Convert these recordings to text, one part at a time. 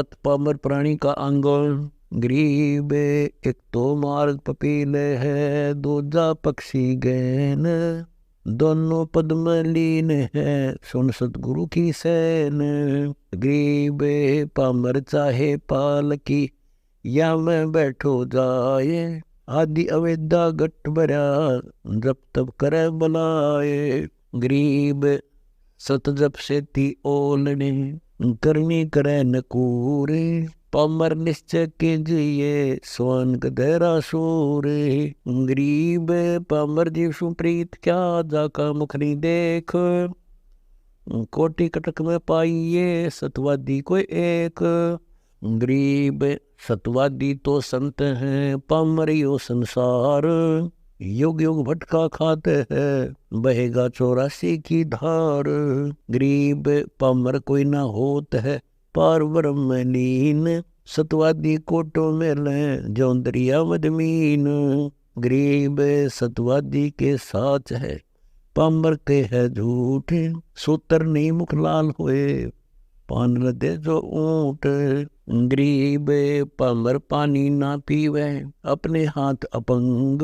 7 Palmer प्राणी का अंग। गरीब एक तो मार्ग पपीले है, दूजा पक्षी गैन, दोनों पद में लीन है, सुन सतगुरु की सैन। गरीब पामर चाहे पाल की, या मैं बैठो जाए, आदि अवेदा गट भरा, जब तब करे बुलाए। गरीब सत जप से ती ओलने, करनी करे न कूरे, पामर निश्चय कीजिए, स्वान गधेरा सूरे। गरीब पामर जीव सुप्रीत क्या, जाका मुख नहीं देख, कोटि कटक में पाइए, सतवादी कोई एक। गरीब सतवादी तो संत हैं, पामरियो संसार, युग युग भटका खाते हैं, बहेगा 84 की धार। गरीब पामर कोई ना होत है, पार ब्रह्म में लीन, सतवादी कोटो में लें, जो दरिया मदमीन। गरीब सतवादी के साच है, पामर के है झूठ, सूतर नहीं मुख लाल हुए, पान लदे जो ऊंट। गरीब पामर पानी ना पीवे, अपने हाथ अपंग,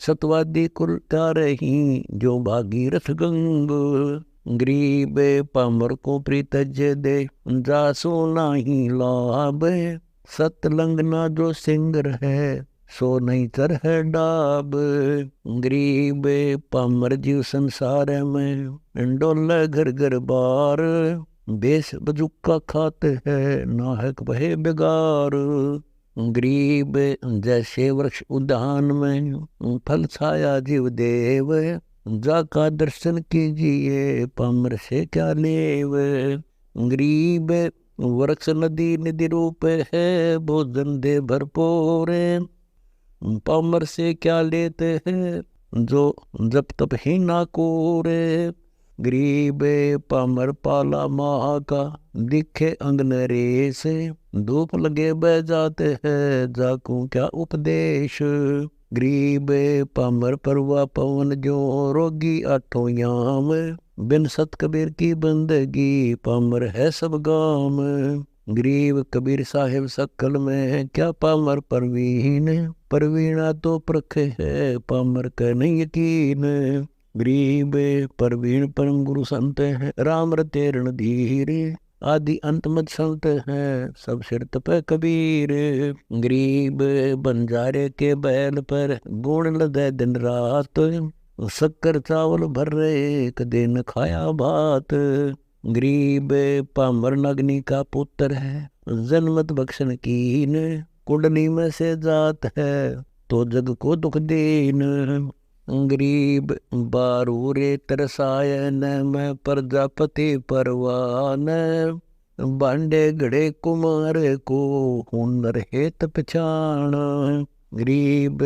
सतवादी कुलता रही, जो भागीरथ गंग। गरीब पामर को प्रीतज दे, जासो नाही लाभ, सतलंग ना जो सिंगर है, सो नहीं चर है डाब। गरीब पामर जीव संसार में, डोल घर घर बार, बेस बजुका खाते है, नाहक बहे बेगार। गरीब जैसे वृक्ष उद्यान में, फल छाया जीव देव, जाका दर्शन कीजिए, पामर से क्या लेव। गरीब वृक्ष नदी निधि रूप है, भोजन दे भरपूर, पामर से क्या लेते हैं, जो जब तब ही ना कोरे। गरीब पामर पाला माह का, दिखे अंग नरेश, धूप लगे बह जाते हैं, जाकू क्या उपदेश। गरीब पामर परवा पवन जो, रोगी आठों याम, बिन सत कबीर की बंदगी, पामर है सब गाम। गरीब कबीर साहिब सकल में, क्या पामर परवीन, परवीना तो प्रख है, पामर का नहीं यकीन। गरीब परवीन परम गुरु संत है, राम रते रणधीर, आदि अंत मत संत है, सब सिर तपे कबीर। गरीब बंजारे के बैल पर, गुण लदे दिन रात, शक्कर चावल भर रहे, कदे न खाया भात। गरीब पामर नगनी का पुत्र है, जन्मत बख्शन कीन, कुंडली में से जात है, तो जग को दुख दीन। गरीब बारूरे तरसायन में, प्रजापति परवान, बांडे घड़े कुमार को, हुनर हेत पहचान। गरीब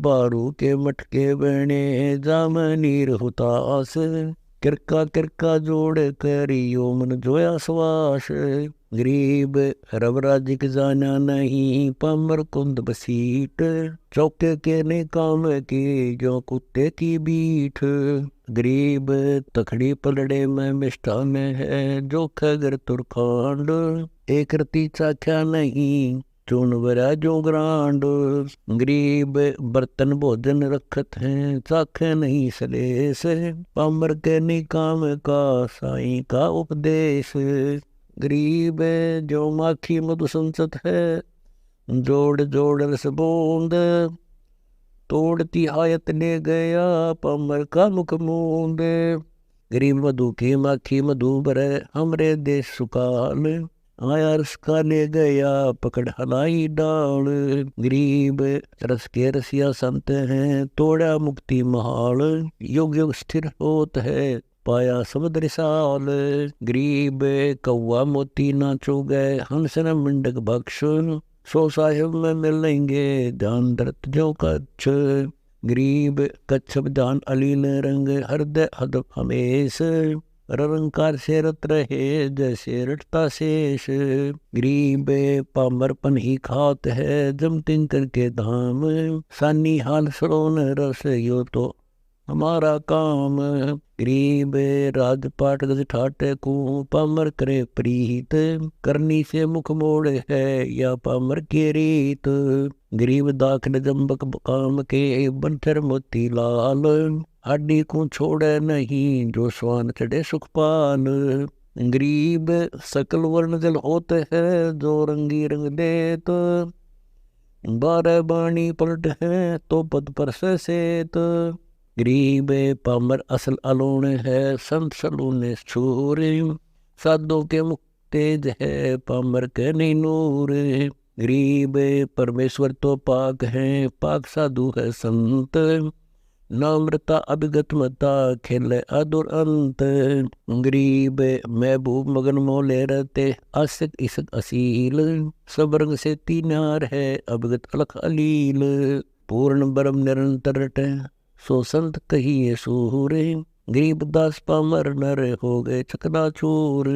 बारू के मटके बने, जाम नीर हुतास, किरका किरका जोड़ करियो मन जोया श्वास। गरीब रवराजिक जाना नहीं, पामर कुंद बसीट, चौके के ने काम की, जो कुत्ते की बीठ। गरीब तखड़ी पलड़े में मिष्ठान है, जो खगर तुरखांड, एक रती चाख्या नहीं, चून वरा जो ग्रांड। गरीब बर्तन भोजन रखत हैं, चाखे नहीं सलेस, पामर के निकाम का, साईं का उपदेश। गरीब जो माखी मधु संसत है, जोड़ जोड़ रस बूंद, तोड़ती आयत ले गया, पामर का मुख मूंद। गरीब मधु की माखी मधु भरे, हमरे देश सुकाल, आया रस का ले गया, पकड़ हलाई डाल। गरीब रस के रसिया संत हैं, तोड़ा मुक्ति महाल, युग युग स्थिर होत है, पाया समुद्र रिसाल। गरीब कौआ मोती ना चुगे, हंस न मिंडक बख्श, सो साहिब में मिलेंगे, ध्यान धरत जो कच्छ। गरीब कच्छप ध्यान अलीन रंग, हृदय हदप हमेश, रंकार से रत रहे, जैसे रटता शेष। गरीब पामरपन ही खात है, जम तिंकर के धाम, सानी हाल सरोन रस, यो तो हमारा काम। गरीब राजपाट गज ठाटे को, पामर करे प्रीत, करनी से मुख मोड़ है या पामर की रीत। गरीब दाखल जम्बक काम के, बंठर मोती लाल, हाडी को छोड़े नहीं जो स्वान चढ़े सुखपाल। गरीब सकल वर्ण जल होते हैं, जो रंगी रंग देत, 12 बाणी पलट है तो पद पर सेत। गरीब पामर असल अलोण है, संत सलूने छूर, साधो के मुख तेज है, पामर के नहीं नूर। गरीब परमेश्वर तो पाक है, पाक साधु है संत, नाम्रता अभिगत मता, खेले अदुर अंत। गरीब महबूब मगन मोले रहते, आशिक इसक असील, सब रंग से तीनार है, अभिगत अलख अलील। पूर्ण ब्रह्म निरंतर रटे, सो संत कहिए सूर, गरीब दास पामर नर हो गए चकनाचूर।